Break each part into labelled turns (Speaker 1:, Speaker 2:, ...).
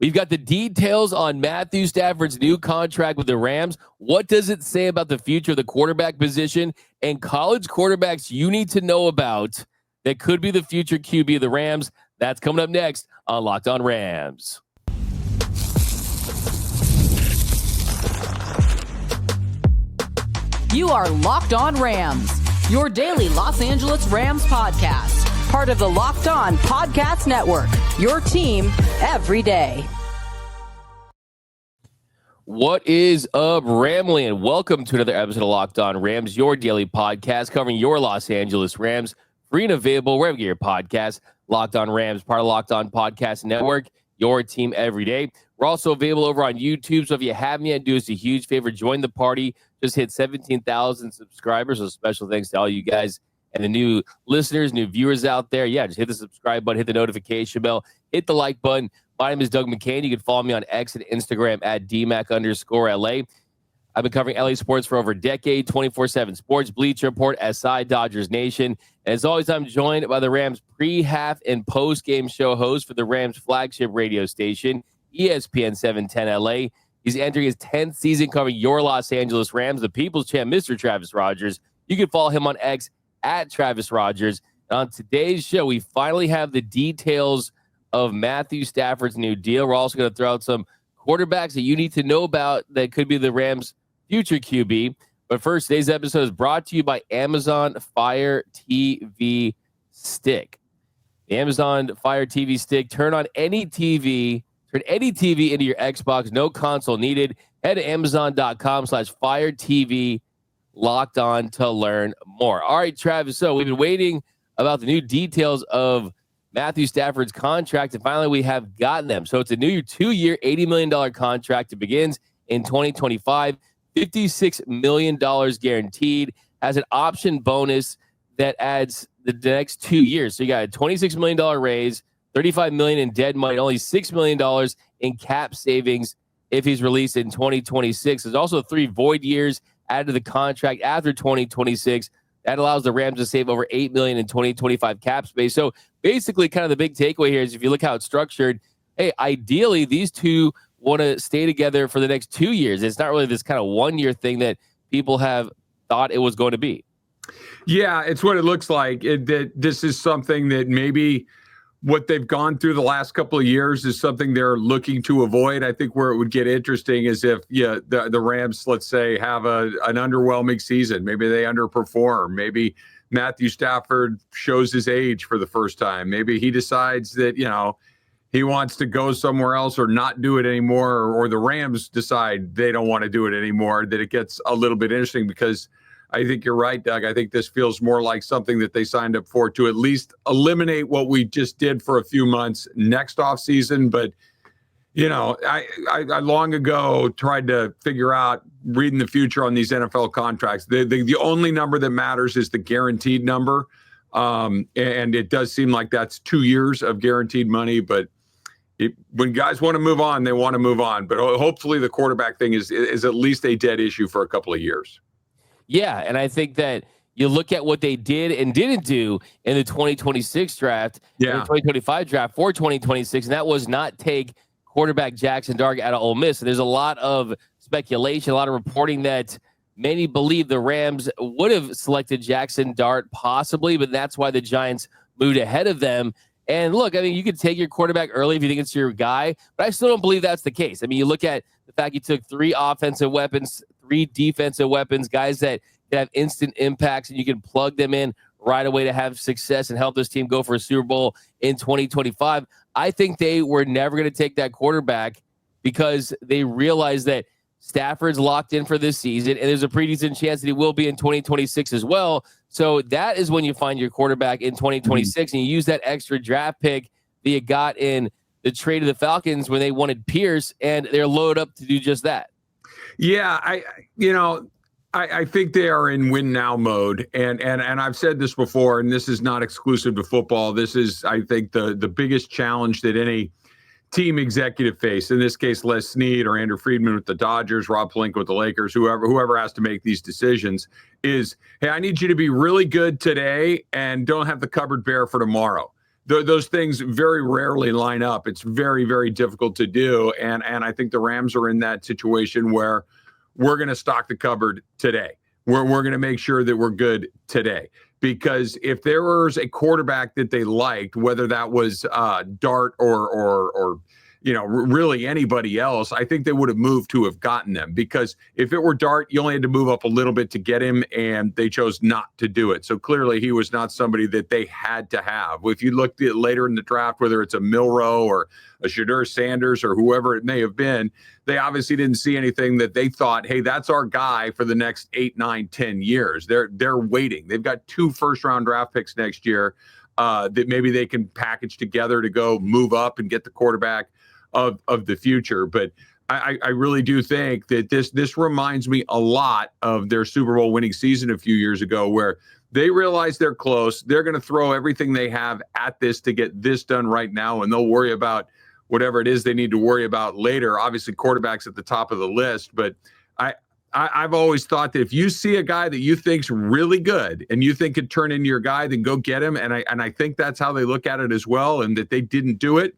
Speaker 1: We've got the details on Matthew Stafford's new contract with the Rams. What does it say about the future of the quarterback position and college quarterbacks you need to know about that could be the future QB of the Rams? That's coming up next on Locked On Rams.
Speaker 2: You are Locked On Rams, your daily Los Angeles Rams podcast. Part of the Locked On Podcast Network, your team every day.
Speaker 1: What is up, Ramley? Welcome to another episode of Locked On Rams, your daily podcast covering your Los Angeles Rams. Free and available wherever you get your podcast. Locked On Rams, part of Locked On Podcast Network, your team every day. We're also available over on YouTube, so if you haven't yet, do us a huge favor. Join the party. Just hit 17,000 subscribers, so special thanks to all you guys and the new listeners, new viewers out there. Yeah, just hit the subscribe button, hit the notification bell, hit the like button. My name is Doug McCain. You can follow me on X and Instagram at DMAC_LA. I've been covering LA sports for over a decade, 24/7 Sports, Bleacher Report, SI, Dodgers Nation. And as always, I'm joined by the Rams pre, half, and post-game show host for the Rams flagship radio station, ESPN 710 LA. He's entering his 10th season covering your Los Angeles Rams, the People's Champ, Mr. Travis Rogers. You can follow him on X at Travis Rogers. And on today's show, we finally have the details of Matthew Stafford's new deal. We're also going to throw out some quarterbacks that you need to know about that could be the Rams' future QB. But first, today's episode is brought to you by Amazon Fire TV Stick. The Amazon Fire TV Stick, turn any TV into your Xbox, no console needed. Head to Amazon.com/Fire TV Locked On to learn more. All right, Travis. So we've been waiting about the new details of Matthew Stafford's contract, and finally we have gotten them. So it's a new 2-year, $80 million contract. It begins in 2025, $56 million guaranteed, has an option bonus that adds the next 2 years. So you got a $26 million raise, $35 million in dead money, only $6 million in cap savings if he's released in 2026. There's also 3 void years added to the contract after 2026. That allows the Rams to save over $8 million in 2025 cap space. So basically, kind of the big takeaway here is if you look how it's structured, hey, ideally, these two want to stay together for the next 2 years. It's not really this kind of 1-year thing that people have thought it was going to be.
Speaker 3: Yeah, it's what it looks like. That this is something that maybe what they've gone through the last couple of years is something they're looking to avoid. I think where it would get interesting is if the Rams, let's say, have an underwhelming season. Maybe they underperform. Maybe Matthew Stafford shows his age for the first time. Maybe he decides that, he wants to go somewhere else or not do it anymore, or the Rams decide they don't want to do it anymore, that it gets a little bit interesting because I think you're right, Doug. I think this feels more like something that they signed up for to at least eliminate what we just did for a few months next offseason. But, I long ago tried to figure out reading the future on these NFL contracts. The only number that matters is the guaranteed number. And it does seem like that's 2 years of guaranteed money. But when guys want to move on, they want to move on. But hopefully the quarterback thing is at least a dead issue for a couple of years.
Speaker 1: Yeah, and I think that you look at what they did and didn't do in the 2026 draft, in the 2025 draft for 2026, and that was not take quarterback Jackson Dart out of Ole Miss. And there's a lot of speculation, a lot of reporting that many believe the Rams would have selected Jackson Dart possibly, but that's why the Giants moved ahead of them. And look, I mean, you could take your quarterback early if you think it's your guy, but I still don't believe that's the case. I mean, you look at the fact you took 3 offensive weapons, 3 defensive weapons, guys that can have instant impacts, and you can plug them in right away to have success and help this team go for a Super Bowl in 2025. I think they were never going to take that quarterback because they realized that Stafford's locked in for this season, and there's a pretty decent chance that he will be in 2026 as well. So that is when you find your quarterback in 2026, and you use that extra draft pick that you got in the trade of the Falcons when they wanted Pierce, and they're loaded up to do just that.
Speaker 3: Yeah, I think they are in win now mode, and I've said this before, and this is not exclusive to football. This is, I think, the biggest challenge that any team executive face. In this case, Les Snead or Andrew Friedman with the Dodgers, Rob Pelinka with the Lakers, whoever has to make these decisions is, hey, I need you to be really good today and don't have the cupboard bare for tomorrow. those things very rarely line up. It's very, very difficult to do. And I think the Rams are in that situation where we're going to stock the cupboard today. We're going to make sure that we're good today. Because if there was a quarterback that they liked, whether that was Dart or really anybody else, I think they would have moved to have gotten them. Because if it were Dart, you only had to move up a little bit to get him, and they chose not to do it. So clearly he was not somebody that they had to have. If you looked at later in the draft, whether it's a Milroe or a Shadur Sanders or whoever it may have been, they obviously didn't see anything that they thought, hey, that's our guy for the next 8, 9, 10 years. They're waiting. They've got 2 first-round draft picks next year that maybe they can package together to go move up and get the quarterback of the future. But I really do think that this reminds me a lot of their Super Bowl winning season a few years ago, where they realize they're close. They're going to throw everything they have at this to get this done right now, and they'll worry about whatever it is they need to worry about later. Obviously, quarterback's at the top of the list, but I've always thought that if you see a guy that you think's really good and you think could turn into your guy, then go get him. And I think that's how they look at it as well, and that they didn't do it.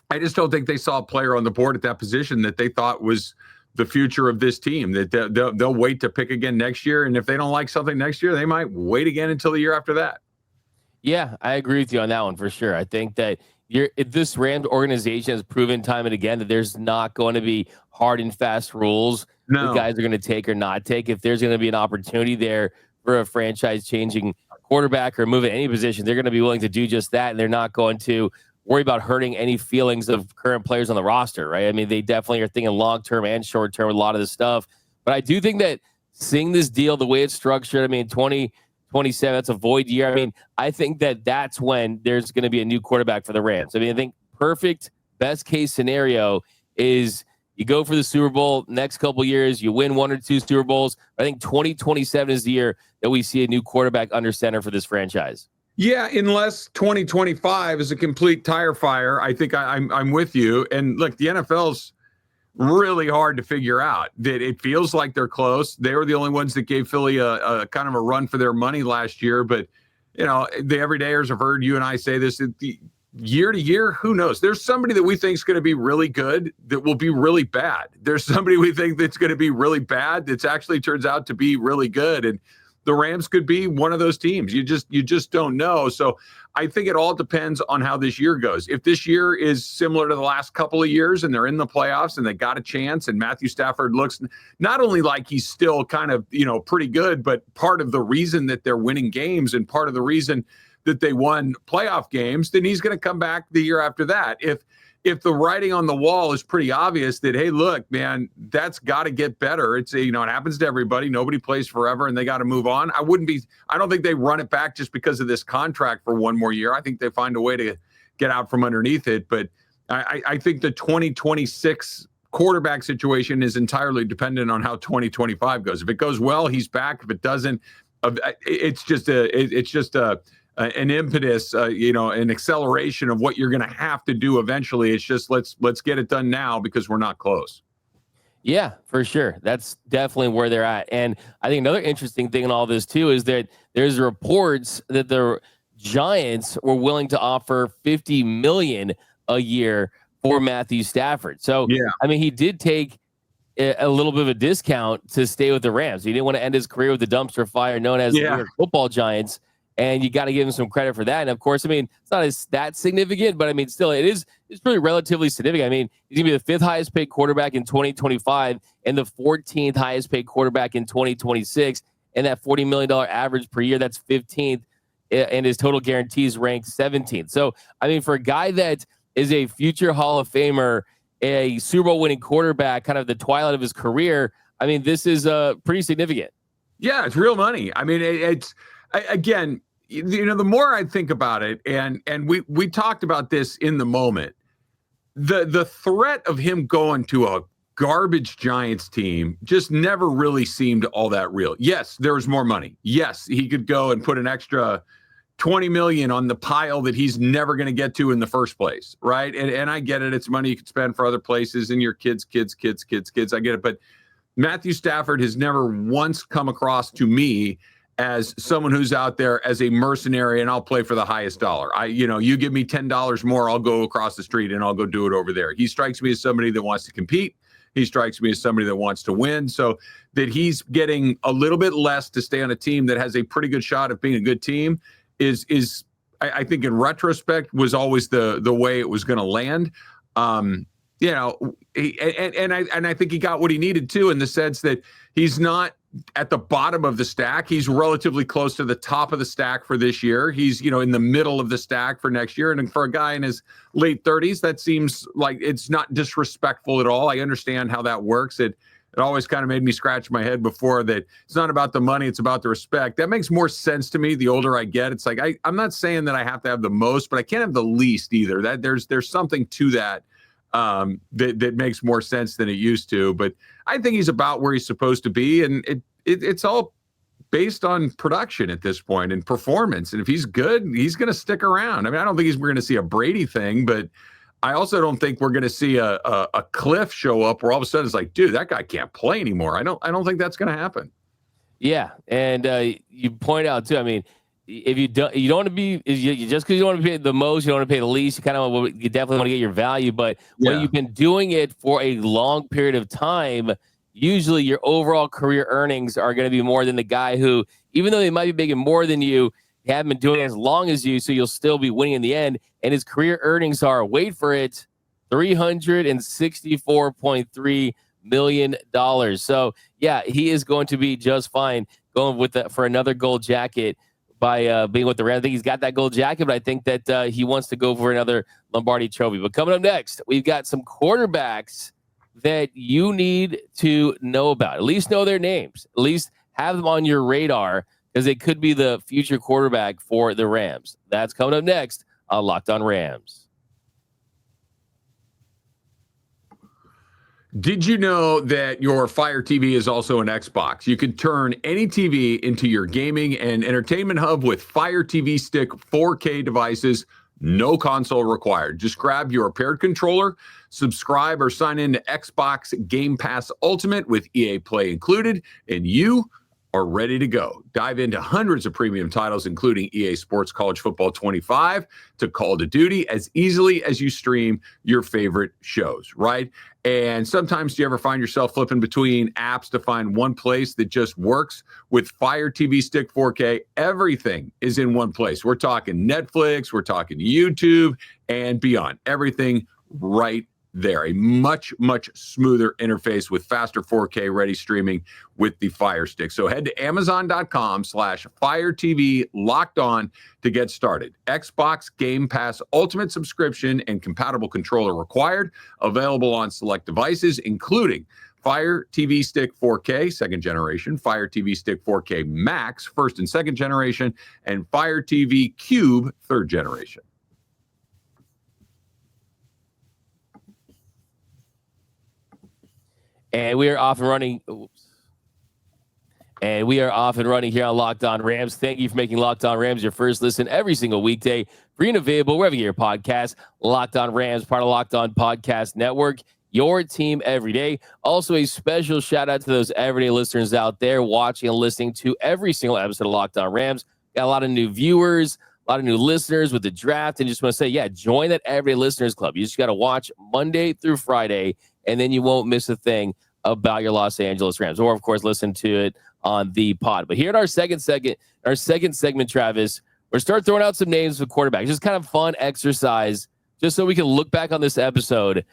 Speaker 3: I just don't think they saw a player on the board at that position that they thought was the future of this team, that they'll wait to pick again next year. And if they don't like something next year, they might wait again until the year after that.
Speaker 1: Yeah, I agree with you on that one for sure. I think that this Rams organization has proven time and again that there's not going to be hard and fast rules that guys are going to take or not take. If there's going to be an opportunity there for a franchise-changing quarterback or move at any position, they're going to be willing to do just that, and they're not going to worry about hurting any feelings of current players on the roster, right? I mean, they definitely are thinking long-term and short-term with a lot of this stuff. But I do think that seeing this deal, the way it's structured, I mean, 2027, that's a void year. I mean, I think that that's when there's going to be a new quarterback for the Rams. I mean, I think perfect best-case scenario is you go for the Super Bowl next couple years, you win 1 or 2 Super Bowls. I think 2027 is the year that we see a new quarterback under center for this franchise.
Speaker 3: Yeah, unless 2025 is a complete tire fire, I think I'm with you. And look, the NFL's really hard to figure out. That it feels like they're close. They were the only ones that gave Philly a kind of a run for their money last year. But, the everydayers have heard you and I say this. Year to year, who knows? There's somebody that we think is going to be really good that will be really bad. There's somebody we think that's going to be really bad that's actually turns out to be really good. And the Rams could be one of those teams. You just don't know. So I think it all depends on how this year goes. If this year is similar to the last couple of years and they're in the playoffs and they got a chance, and Matthew Stafford looks not only like he's still kind of, pretty good, but part of the reason that they're winning games and part of the reason that they won playoff games, then he's going to come back the year after that. If the writing on the wall is pretty obvious that, hey, look, man, that's got to get better. It's, it happens to everybody. Nobody plays forever and they got to move on. I don't think they run it back just because of this contract for one more year. I think they find a way to get out from underneath it. But I think the 2026 quarterback situation is entirely dependent on how 2025 goes. If it goes well, he's back. If it doesn't, it's just an impetus, an acceleration of what you're going to have to do eventually. It's just let's get it done now because we're not close.
Speaker 1: Yeah, for sure. That's definitely where they're at. And I think another interesting thing in all this too is that there's reports that the Giants were willing to offer $50 million a year for Matthew Stafford. So, yeah. I mean, he did take a little bit of a discount to stay with the Rams. He didn't want to end his career with the dumpster fire known as the New York Football Giants. And you got to give him some credit for that. And of course, I mean, it's not that significant, but I mean, still, it's really relatively significant. I mean, he's gonna be the 5th highest paid quarterback in 2025 and the 14th highest paid quarterback in 2026. And that $40 million average per year, that's 15th. And his total guarantees ranked 17th. So, I mean, for a guy that is a future Hall of Famer, a Super Bowl winning quarterback, kind of the twilight of his career, I mean, this is pretty significant.
Speaker 3: Yeah, it's real money. I mean, again, the more I think about it, and we talked about this in the moment, the threat of him going to a garbage Giants team just never really seemed all that real. Yes, there was more money. Yes, he could go and put an extra $20 million on the pile that he's never going to get to in the first place, right? And I get it. It's money you could spend for other places and your kids. I get it. But Matthew Stafford has never once come across to me as someone who's out there as a mercenary, and I'll play for the highest dollar. You give me $10 more, I'll go across the street and I'll go do it over there. He strikes me as somebody that wants to compete. He strikes me as somebody that wants to win. So that he's getting a little bit less to stay on a team that has a pretty good shot of being a good team is I think in retrospect was always the way it was going to land. And I think he got what he needed too, in the sense that he's not at the bottom of the stack. He's relatively close to the top of the stack for this year. He's, in the middle of the stack for next year. And for a guy in his late 30s, that seems like it's not disrespectful at all. I understand how that works. It always kind of made me scratch my head before, that it's not about the money, it's about the respect. That makes more sense to me the older I get. It's like, I'm not saying that I have to have the most, but I can't have the least either. That there's something to that. That makes more sense than it used to. But I think he's about where he's supposed to be, and it's all based on production at this point and performance. And if he's good, he's going to stick around. I mean, I don't think we're going to see a Brady thing, but I also don't think we're going to see a Cliff show up where all of a sudden it's like, dude, that guy can't play anymore. I don't think that's going to happen. Yeah,
Speaker 1: and you point out too. I mean, if you don't want to be, just because you don't want to pay the most, you don't want to pay the least. You definitely want to get your value. But when you've been doing it for a long period of time, usually your overall career earnings are going to be more than the guy who, even though they might be making more than you, they haven't been doing it as long as you, so you'll still be winning in the end. And his career earnings are, wait for it, $364.3 million. So yeah, he is going to be just fine going for another gold jacket. By being with the Rams. I think he's got that gold jacket, but I think that he wants to go for another Lombardi trophy. But coming up next, we've got some quarterbacks that you need to know about. At least know their names. At least have them on your radar, because they could be the future quarterback for the Rams. That's coming up next on Locked On Rams.
Speaker 3: Did you know that your Fire TV is also an Xbox? You can turn any TV into your gaming and entertainment hub with Fire TV Stick 4K devices. No console required. Just grab your paired controller, subscribe or sign in to Xbox Game Pass Ultimate with EA Play included, and you are ready to go. Dive into hundreds of premium titles, including EA Sports College Football 25 to Call of Duty, as easily as you stream your favorite shows, right? And sometimes do you ever find yourself flipping between apps to find one place that just works? With Fire TV Stick 4K, everything is in one place. We're talking Netflix, we're talking YouTube, and beyond. Everything right there. A much, much smoother interface with faster 4K ready streaming with the Fire Stick. So head to Amazon.com/Fire TV Locked On to get started. Xbox Game Pass Ultimate subscription and compatible controller required. Available on select devices, including Fire TV Stick 4K, second generation, Fire TV Stick 4K Max, first and second generation, and Fire TV Cube, third generation.
Speaker 1: And we are off and running. And we are off and running here on Locked On Rams. Thank you for making Locked On Rams your first listen every single weekday. Free and available wherever you get your podcast. Locked On Rams, part of Locked On Podcast Network. Your team every day. Also, a special shout out to those everyday listeners out there watching and listening to every single episode of Locked On Rams. Got a lot of new viewers, a lot of new listeners with the draft. And just want to say, join that Everyday Listeners Club. You just got to watch Monday through Friday, and then you won't miss a thing about your Los Angeles Rams, or of course listen to it on the pod. But here at our second segment, Travis, we're start throwing out some names of quarterbacks. Just kind of fun exercise, just so we can look back on this episode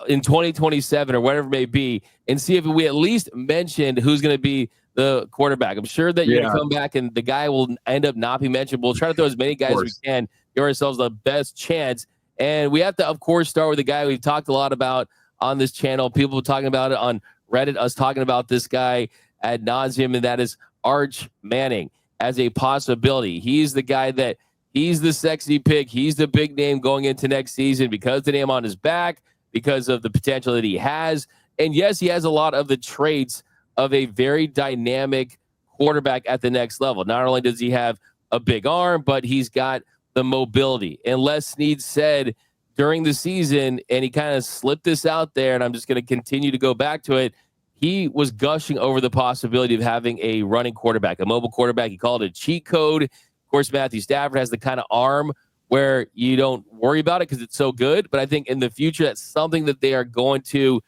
Speaker 1: in 2027 or whatever it may be, and see if we at least mentioned who's going to be the quarterback. I'm sure that you're going to come back and the guy will end up not being mentioned. We'll try to throw as many guys as we can, give ourselves the best chance. And we have to, of course, start with the guy we've talked a lot about on this channel. People talking about it on Reddit, us talking about this guy ad nauseum, and that is Arch Manning as a possibility. He's the guy that he's the sexy pick. He's the big name going into next season because the name on his back, because of the potential that he has. And yes, he has a lot of the traits of a very dynamic quarterback at the next level. Not only does he have a big arm, but he's got the mobility. And Les Snead said during the season, and he kind of slipped this out there, and I'm just going to continue to go back to it, he was gushing over the possibility of having a running quarterback, a mobile quarterback. He called it a cheat code. Of course, Matthew Stafford has the kind of arm where you don't worry about it because it's so good. But I think in the future, that's something that they are going to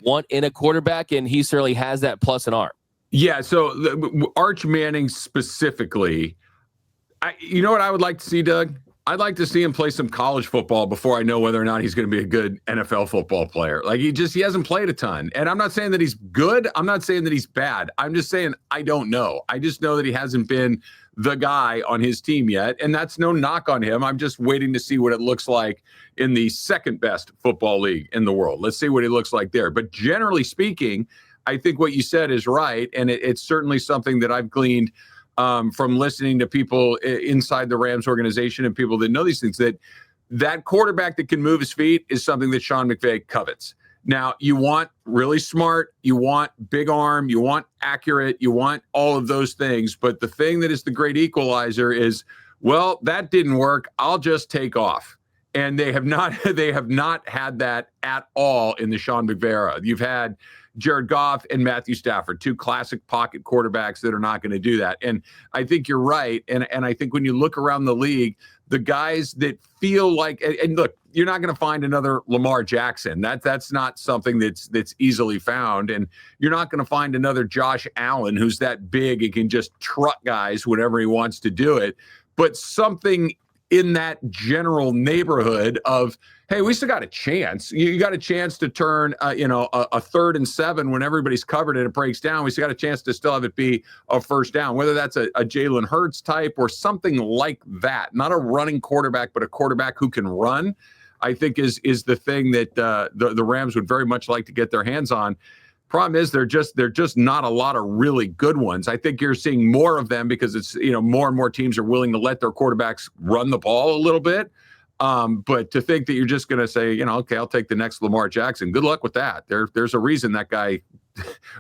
Speaker 1: want in a quarterback, and he certainly has that plus an arm.
Speaker 3: Yeah, so Arch Manning specifically, you know what I would like to see, Doug? I'd like to see him play some college football before I know whether or not he's going to be a good NFL football player. Like he hasn't played a ton. And I'm not saying that he's good. I'm not saying that he's bad. I'm just saying I don't know. I just know that he hasn't been the guy on his team yet. And that's no knock on him. I'm just waiting to see what it looks like in the second best football league in the world. Let's see what he looks like there. But generally speaking, I think what you said is right. And it's certainly something that I've gleaned from listening to people inside the Rams organization and people that know these things, that quarterback that can move his feet is something that Sean McVay covets. Now, you want really smart, you want big arm, you want accurate, you want all of those things. But the thing that is the great equalizer is, well, that didn't work. I'll just take off. And they have not had that at all in the Sean McVay era. You've had Jared Goff and Matthew Stafford, two classic pocket quarterbacks that are not going to do that. And I think you're right. And I think when you look around the league, the guys that feel like, and look, you're not going to find another Lamar Jackson. That's not something that's easily found. And you're not going to find another Josh Allen who's that big and can just truck guys whenever he wants to do it. But something in that general neighborhood of, hey, we still got a chance. You got a chance to turn, a 3rd and 7 when everybody's covered and it breaks down. We still got a chance to still have it be a first down, whether that's a Jalen Hurts type or something like that. Not a running quarterback, but a quarterback who can run, I think is the thing that the Rams would very much like to get their hands on. Problem is they're just not a lot of really good ones. I think you're seeing more of them because it's, more and more teams are willing to let their quarterbacks run the ball a little bit. But to think that you're just going to say, okay, I'll take the next Lamar Jackson. Good luck with that. There's a reason that guy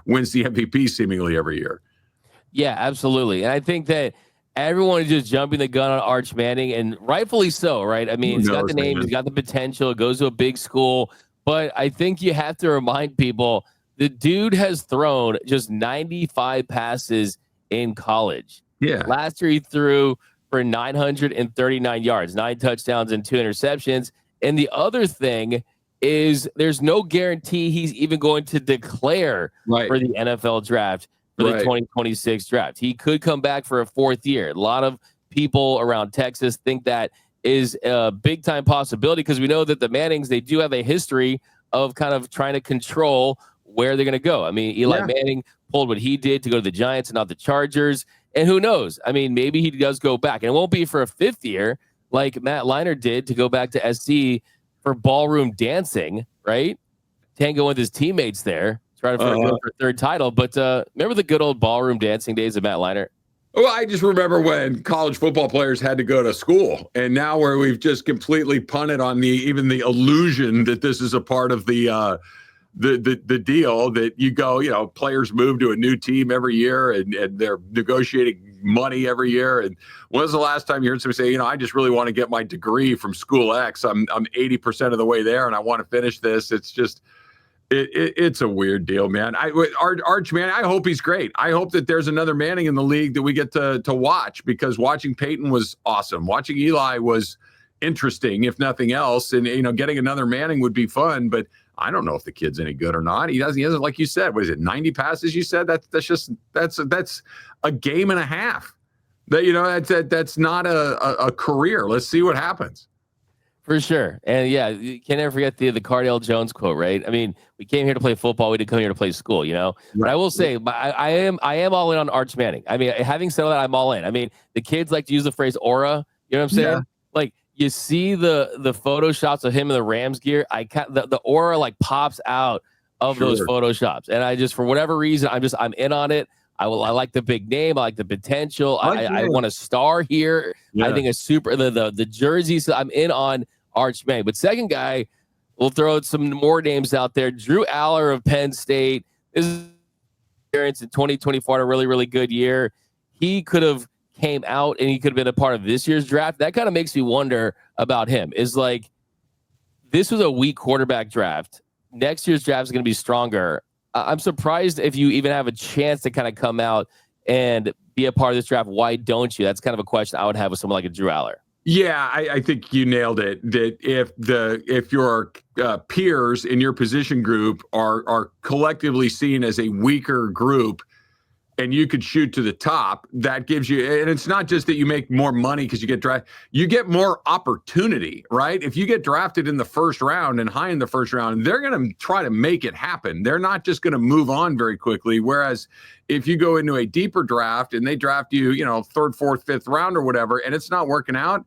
Speaker 3: wins the MVP seemingly every year.
Speaker 1: Yeah, absolutely. And I think that everyone is just jumping the gun on Arch Manning, and rightfully so, right? I mean, he's got the name, he's got the potential, it goes to a big school. But I think you have to remind people, the dude has thrown just 95 passes in college.
Speaker 3: Yeah.
Speaker 1: Last year he threw for 939 yards, 9 touchdowns and 2 interceptions. And the other thing is there's no guarantee he's even going to declare for the NFL draft, for the 2026 draft. He could come back for a 4th year. A lot of people around Texas think that is a big time possibility because we know that the Mannings, they do have a history of kind of trying to control where they're going to go. I mean, Eli Manning pulled what he did to go to the Giants and not the Chargers. And who knows? I mean, maybe he does go back. And it won't be for a 5th year like Matt Leinart did to go back to SC for ballroom dancing, right? Tango with his teammates there, trying to go for a 3rd title. But remember the good old ballroom dancing days of Matt Leinart?
Speaker 3: Well, I just remember when college football players had to go to school, and now where we've just completely punted on even the illusion that this is a part of the deal that you go, players move to a new team every year and they're negotiating money every year. And when was the last time you heard somebody say, I just really want to get my degree from school X. I'm 80% of the way there and I want to finish this. It's just, it's a weird deal, man. Arch Manning, I hope he's great. I hope that there's another Manning in the league that we get to watch, because watching Peyton was awesome. Watching Eli was interesting, if nothing else. And, getting another Manning would be fun, but I don't know if the kid's any good or not. He hasn't, like you said, what is it, 90 passes? You said that's a game and a half. That's not a career. Let's see what happens.
Speaker 1: For sure. And yeah, you can't ever forget the Cardale Jones quote, right? I mean, we came here to play football. We didn't come here to play school, Right. But I will say, I am all in on Arch Manning. I mean, having said that, I'm all in. I mean, the kids like to use the phrase aura. You know what I'm saying? Yeah. Like, you see the photoshops of him in the Rams gear. The aura like pops out of those photoshops, and I just, for whatever reason, I'm in on it. I like the big name. I like the potential. I want a star here. Yeah. I think the jerseys. I'm in on Arch Manning. But second guy, we'll throw some more names out there. Drew Aller of Penn State. This is experience in 2024, a really, really good year. He could have came out and he could have been a part of this year's draft. That kind of makes me wonder about him. Is like, this was a weak quarterback draft. Next year's draft is going to be stronger. I'm surprised if you even have a chance to kind of come out and be a part of this draft. Why don't you? That's kind of a question I would have with someone like a Drew Aller.
Speaker 3: Yeah, I think you nailed it. That if your peers in your position group are collectively seen as a weaker group, and you could shoot to the top, that gives you, and it's not just that you make more money because you get drafted, you get more opportunity, right? If you get drafted in the first round and high in the first round, they're going to try to make it happen. They're not just going to move on very quickly. Whereas if you go into a deeper draft and they draft you, third, fourth, fifth round or whatever, and it's not working out,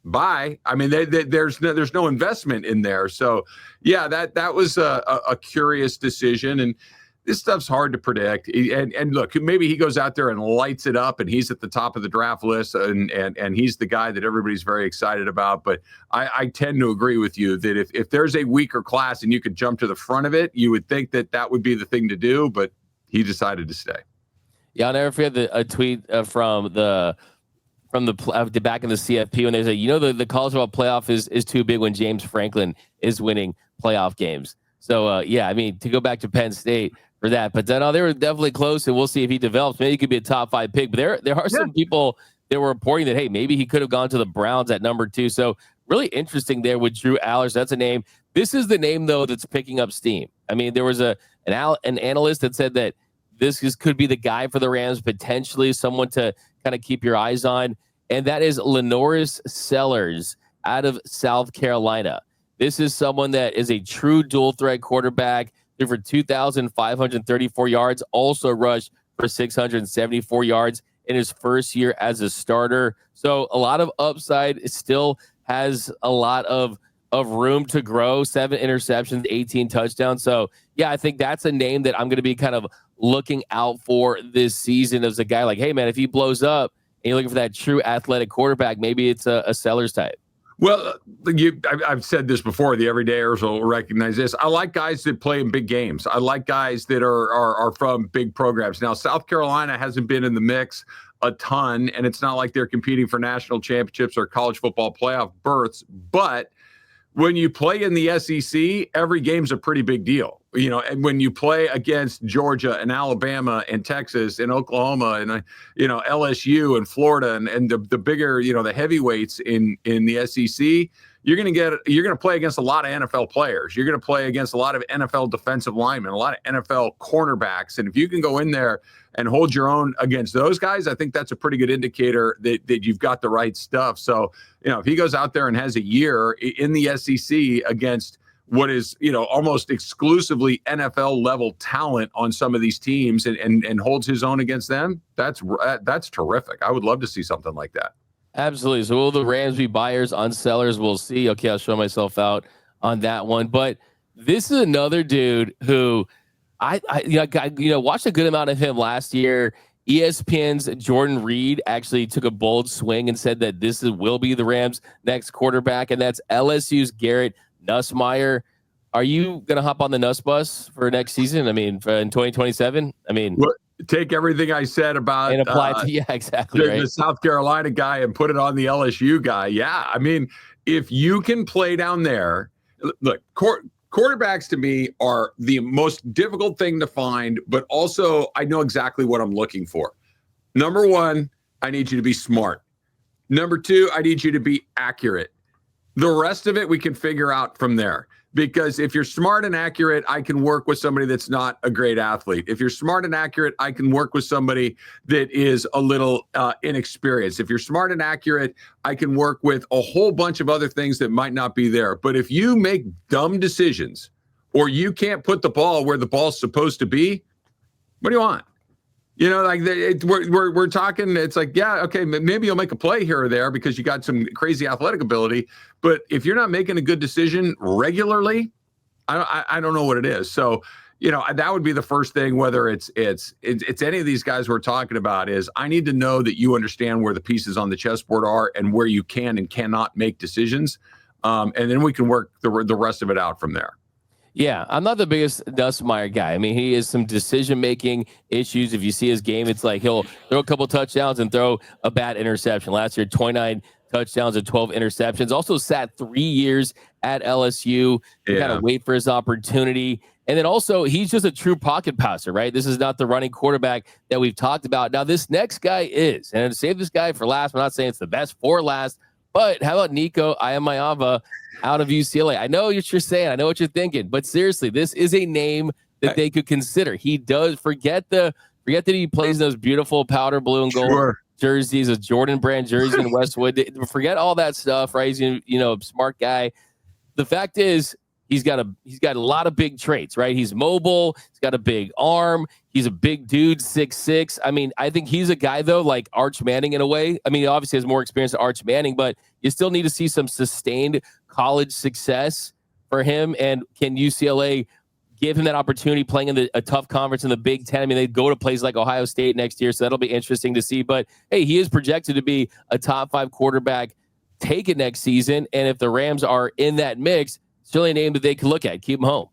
Speaker 3: bye. I mean, there's no investment in there. So yeah, that was a curious decision. And this stuff's hard to predict. And look, maybe he goes out there and lights it up and he's at the top of the draft list and he's the guy that everybody's very excited about. But I tend to agree with you that if there's a weaker class and you could jump to the front of it, you would think that would be the thing to do. But he decided to stay.
Speaker 1: Yeah, I'll never forget a tweet from the back in the CFP when they say, the college football playoff is too big when James Franklin is winning playoff games. So, yeah, I mean, to go back to Penn State for that. But then they were definitely close, and we'll see if he develops. Maybe he could be a top 5 pick. But there are some people that were reporting that, hey, maybe he could have gone to the Browns at number 2. So really interesting there with Drew Aller. So that's a name. This is the name, though, that's picking up steam. I mean, there was an analyst that said that could be the guy for the Rams, potentially someone to kind of keep your eyes on. And that is Lenoris Sellers out of South Carolina. This is someone that is a true dual threat quarterback. Threw for 2,534 yards, also rushed for 674 yards in his first year as a starter. So a lot of upside. It still has a lot of room to grow. 7 interceptions, 18 touchdowns. So yeah, I think that's a name that I'm going to be kind of looking out for this season as a guy like, hey man, if he blows up and you're looking for that true athletic quarterback, maybe it's a Sellers type.
Speaker 3: Well, I've said this before. The everydayers will recognize this. I like guys that play in big games. I like guys that are from big programs. Now, South Carolina hasn't been in the mix a ton, and it's not like they're competing for national championships or college football playoff berths. But when you play in the SEC, every game's a pretty big deal. And when you play against Georgia and Alabama and Texas and Oklahoma and LSU and Florida and the bigger, the heavyweights in the SEC, you're going to play against a lot of NFL players. You're going to play against a lot of NFL defensive linemen, a lot of NFL cornerbacks. And if you can go in there and hold your own against those guys, I think that's a pretty good indicator that you've got the right stuff. So, if he goes out there and has a year in the SEC against what is, almost exclusively NFL level talent on some of these teams and holds his own against them, that's terrific. I would love to see something like that.
Speaker 1: Absolutely. So will the Rams be buyers on Sellers? We'll see. Okay, I'll show myself out on that one. But this is another dude who I watched a good amount of him last year. ESPN's Jordan Reed actually took a bold swing and said that will be the Rams' next quarterback, and that's LSU's Garrett Nussmeier. Are you going to hop on the Nuss bus for next season? I mean, in 2027? I mean,
Speaker 3: take everything I said about
Speaker 1: and apply to exactly
Speaker 3: the South Carolina guy and put it on the LSU guy. Yeah, I mean, if you can play down there, look, quarterbacks to me are the most difficult thing to find, but also I know exactly what I'm looking for. Number 1, I need you to be smart. Number 2, I need you to be accurate. The rest of it we can figure out from there. Because if you're smart and accurate, I can work with somebody that's not a great athlete. If you're smart and accurate, I can work with somebody that is a little inexperienced. If you're smart and accurate, I can work with a whole bunch of other things that might not be there. But if you make dumb decisions or you can't put the ball where the ball's supposed to be, what do you want? We're talking, it's like, yeah, okay, maybe you'll make a play here or there because you got some crazy athletic ability. But if you're not making a good decision regularly, I don't know what it is. So, that would be the first thing, whether it's any of these guys we're talking about, is I need to know that you understand where the pieces on the chessboard are and where you can and cannot make decisions. And then we can work the rest of it out from there.
Speaker 1: Yeah, I'm not the biggest Nussmeier guy. I mean, he has some decision-making issues. If you see his game, it's like he'll throw a couple touchdowns and throw a bad interception. Last year, 29 touchdowns and 12 interceptions. Also sat 3 years at LSU to kind of wait for his opportunity. And then also, he's just a true pocket passer, right? This is not the running quarterback that we've talked about. Now, this next guy is, and to save this guy for last, I'm not saying it's the best for last, but how about Nico Iamaleava out of UCLA? I know what you're saying. I know what you're thinking. But seriously, this is a name that they could consider. He does forget that he plays those beautiful powder blue and gold jerseys, a Jordan brand jersey in Westwood. Forget all that stuff, right? He's a smart guy. The fact is, he's got a lot of big traits, right? He's mobile. He's got a big arm. He's a big dude, 6'6". I mean, I think he's a guy, though, like Arch Manning in a way. I mean, he obviously has more experience than Arch Manning, but you still need to see some sustained college success for him. And can UCLA give him that opportunity playing in a tough conference in the Big Ten? I mean, they go to places like Ohio State next year, so that'll be interesting to see. But, hey, he is projected to be a top 5 quarterback taken next season. And if the Rams are in that mix, still a name that they can look at. Keep him home.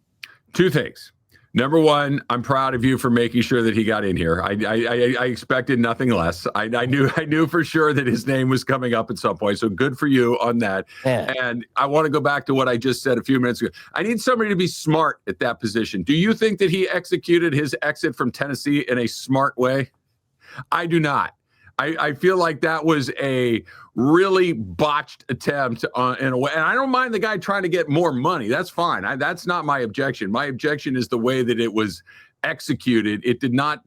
Speaker 3: 2 things. Number one, I'm proud of you for making sure that he got in here. I expected nothing less. I knew for sure that his name was coming up at some point. So good for you on that. Yeah. And I want to go back to what I just said a few minutes ago. I need somebody to be smart at that position. Do you think that he executed his exit from Tennessee in a smart way? I do not. I feel like that was a really botched attempt in a way. And I don't mind the guy trying to get more money. That's fine. That's not my objection. My objection is the way that it was executed. It did not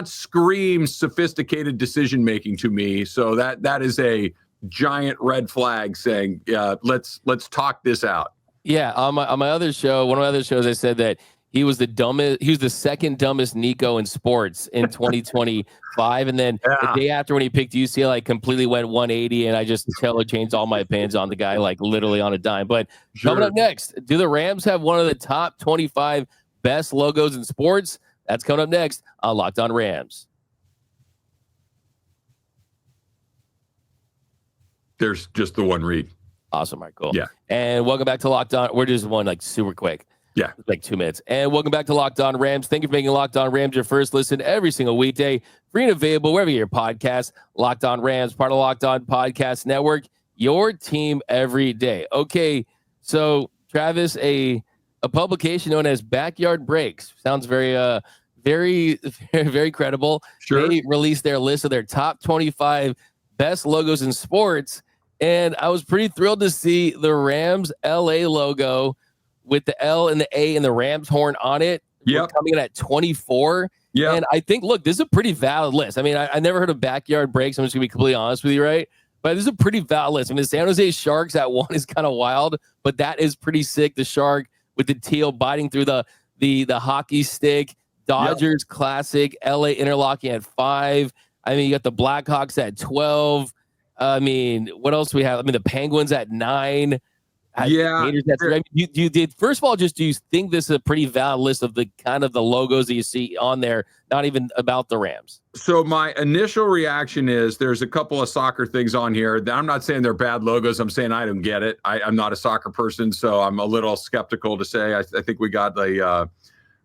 Speaker 3: scream sophisticated decision making to me. So that is a giant red flag saying, let's talk this out.
Speaker 1: Yeah. On my other show, one of my other shows, I said that he was the second dumbest Nico in sports in 2025. And then the day after, when he picked UCLA, I completely went 180, and I just changed all my opinions on the guy, like literally on a dime. But coming up next, do the Rams have one of the top 25 best logos in sports? That's coming up next on Locked On Rams.
Speaker 3: There's just the one read.
Speaker 1: Awesome. All right, cool.
Speaker 3: Yeah.
Speaker 1: And welcome back to Locked On. We're just one super quick.
Speaker 3: Yeah.
Speaker 1: Like 2 minutes. And welcome back to Locked On Rams. Thank you for making Locked On Rams your first listen every single weekday. Free and available wherever you get your podcast. Locked On Rams, part of Locked On Podcast Network. Your team every day. Okay, so Travis, a publication known as Backyard Breaks. Sounds very very credible.
Speaker 3: Sure.
Speaker 1: They released their list of their top 25 best logos in sports. And I was pretty thrilled to see the Rams LA logo with the L and the A and the Rams horn on it.
Speaker 3: Yep.
Speaker 1: Coming in at 24.
Speaker 3: Yeah.
Speaker 1: And I think, look, this is a pretty valid list. I mean, I never heard of Backyard Breaks. I'm just going to be completely honest with you, right? But this is a pretty valid list. I mean, the San Jose Sharks at 1 is kind of wild, but that is pretty sick. The shark with the teal biting through the hockey stick. Dodgers classic. LA interlocking at 5. I mean, you got the Blackhawks at 12. I mean, what else do we have? I mean, the Penguins at 9.
Speaker 3: Yeah.
Speaker 1: You did. First of all, do you think this is a pretty valid list of the kind of the logos that you see on there, not even about the Rams?
Speaker 3: So my initial reaction is there's a couple of soccer things on here. I'm not saying they're bad logos. I'm saying I don't get it. I'm not a soccer person, so I'm a little skeptical to say. I think we got the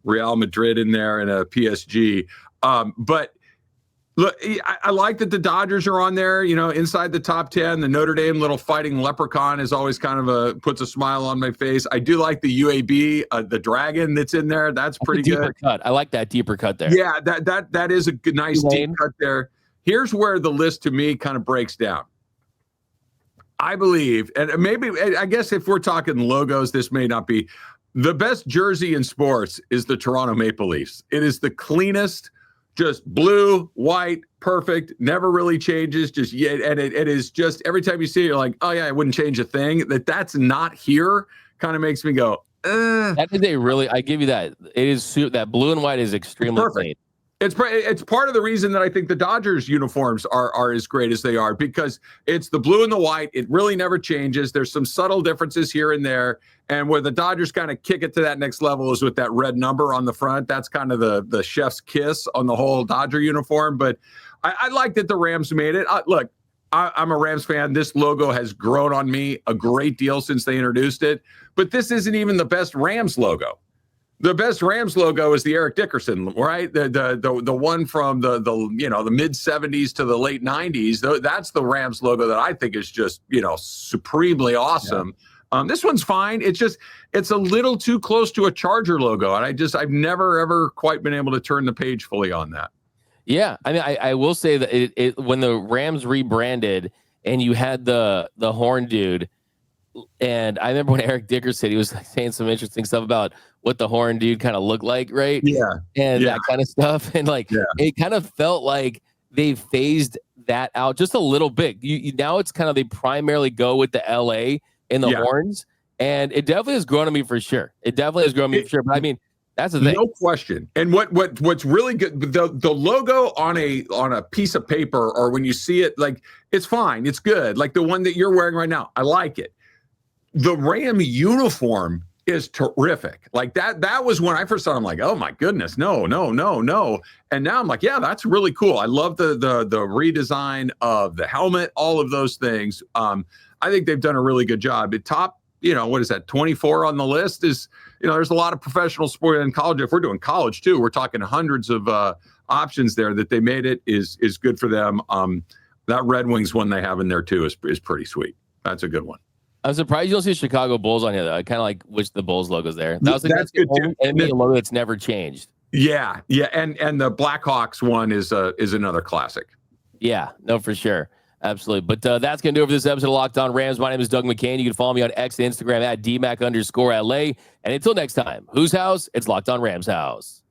Speaker 3: Real Madrid in there and a PSG. But look, I like that the Dodgers are on there, inside the top 10. The Notre Dame little fighting leprechaun is always kind of puts a smile on my face. I do like the UAB, the dragon that's in there. That's pretty good.
Speaker 1: Cut. I like that deeper cut there.
Speaker 3: Yeah, that is a good, nice deep cut there. Here's where the list to me kind of breaks down. I believe, and maybe, I guess if we're talking logos, this may not be the best jersey in sports is the Toronto Maple Leafs. It is the cleanest, just blue, white, perfect, never really changes. And it is just every time you see it, you're like, oh yeah, I wouldn't change a thing. That's not here kind of makes me go,
Speaker 1: That is I give you that. It is that blue and white is extremely clean.
Speaker 3: It's part of the reason that I think the Dodgers uniforms are as great as they are, because it's the blue and the white. It really never changes. There's some subtle differences here and there. And where the Dodgers kind of kick it to that next level is with that red number on the front. That's kind of the chef's kiss on the whole Dodger uniform. But I like that the Rams made it. Look, I'm a Rams fan. This logo has grown on me a great deal since they introduced it. But this isn't even the best Rams logo. The best Rams logo is the Eric Dickerson, right? The one from the mid 70s to the late 90s. That's the Rams logo that I think is just, supremely awesome. This one's fine. It's a little too close to a Charger logo, and I've never ever quite been able to turn the page fully on that.
Speaker 1: Yeah, I mean, I will say that it when the Rams rebranded and you had the horn dude, and I remember when Eric Dicker said, he was saying some interesting stuff about what the horn dude kind of looked like, right?
Speaker 3: Yeah,
Speaker 1: and that kind of stuff, and it kind of felt like they phased that out just a little bit. You now it's kind of they primarily go with the LA in the horns, and it definitely has grown on me for sure. It definitely has grown on me for sure. But I mean, that's the thing.
Speaker 3: No question. And what's really good, the logo on a piece of paper, or when you see it, like, it's fine, it's good. Like the one that you're wearing right now, I like it. The Ram uniform is terrific. Like that was when I first saw it, I'm like, oh my goodness, no. And now I'm like, yeah, that's really cool. I love the redesign of the helmet, all of those things. I think they've done a really good job. At top, what is that, 24 on the list is, there's a lot of professional sport in college. If we're doing college too, we're talking hundreds of options there that they made it is good for them. That Red Wings one they have in there too is pretty sweet. That's a good one.
Speaker 1: I'm surprised you don't see Chicago Bulls on here, though. I kind of like wish the Bulls logo's there. That's
Speaker 3: good too.
Speaker 1: NBA logo that's never changed.
Speaker 3: Yeah. And the Blackhawks one is another classic.
Speaker 1: Yeah, no, for sure. Absolutely. But that's going to do it for this episode of Locked On Rams. My name is Doug McCain. You can follow me on X and Instagram at DMAC_LA. And until next time, whose house? It's Locked On Rams house.